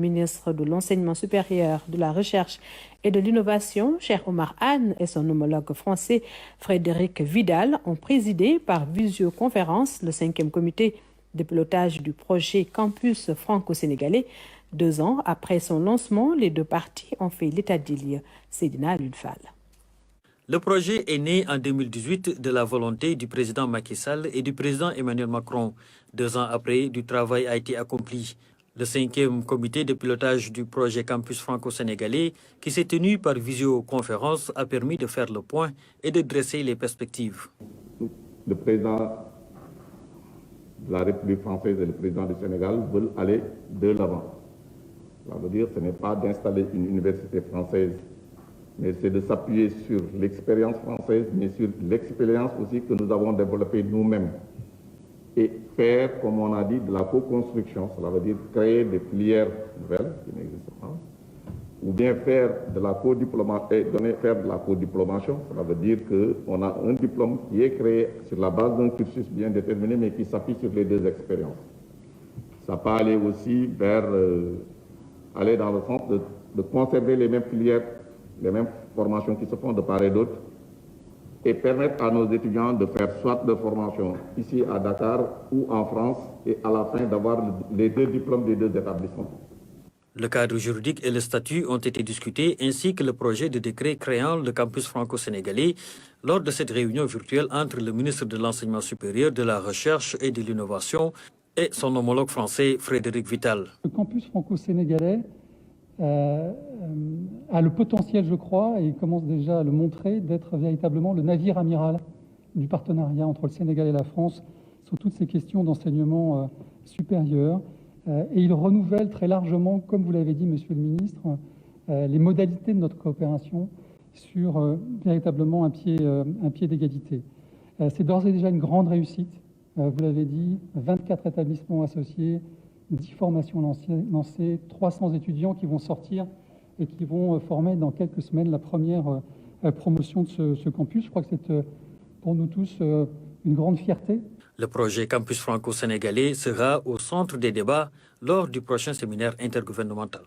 Ministre de l'Enseignement supérieur, de la Recherche et de l'Innovation, Cheikh Oumar Anne, et son homologue français Frédéric Vidal ont présidé par visioconférence le 5e comité de pilotage du projet Campus franco-sénégalais. 2 ans après son lancement, les deux parties ont fait l'état des lieux. Seydina Lunfal. Le projet est né en 2018 de la volonté du président Macky Sall et du président Emmanuel Macron. 2 ans après, du travail a été accompli. Le 5e comité de pilotage du projet Campus franco-sénégalais, qui s'est tenu par visioconférence, a permis de faire le point et de dresser les perspectives. Le président de la République française et le président du Sénégal veulent aller de l'avant. Ça veut dire que ce n'est pas d'installer une université française, mais c'est de s'appuyer sur l'expérience française, mais sur l'expérience aussi que nous avons développée nous-mêmes. Et faire, comme on a dit, de la co-construction, cela veut dire créer des filières nouvelles qui n'existent pas, ou bien faire de la co-diplomation, cela veut dire qu'on a un diplôme qui est créé sur la base d'un cursus bien déterminé, mais qui s'appuie sur les deux expériences. Ça peut aller aussi vers, aller dans le sens de conserver les mêmes filières, les mêmes formations qui se font de part et d'autre, et permettre à nos étudiants de faire soit de formation ici à Dakar ou en France, et à la fin d'avoir les deux diplômes des deux établissements. Le cadre juridique et le statut ont été discutés, ainsi que le projet de décret créant le campus franco-sénégalais lors de cette réunion virtuelle entre le ministre de l'Enseignement supérieur, de la Recherche et de l'Innovation et son homologue français Frédéric Vidal. Le campus franco-sénégalais a le potentiel, je crois, et il commence déjà à le montrer, d'être véritablement le navire amiral du partenariat entre le Sénégal et la France sur toutes ces questions d'enseignement supérieur. Et il renouvelle très largement, comme vous l'avez dit, Monsieur le Ministre, les modalités de notre coopération sur véritablement un pied d'égalité. C'est d'ores et déjà une grande réussite. Vous l'avez dit, 24 établissements associés, 10 formations lancées, 300 étudiants qui vont sortir et qui vont former dans quelques semaines la première promotion de ce campus. Je crois que c'est pour nous tous une grande fierté. Le projet Campus franco-sénégalais sera au centre des débats lors du prochain séminaire intergouvernemental.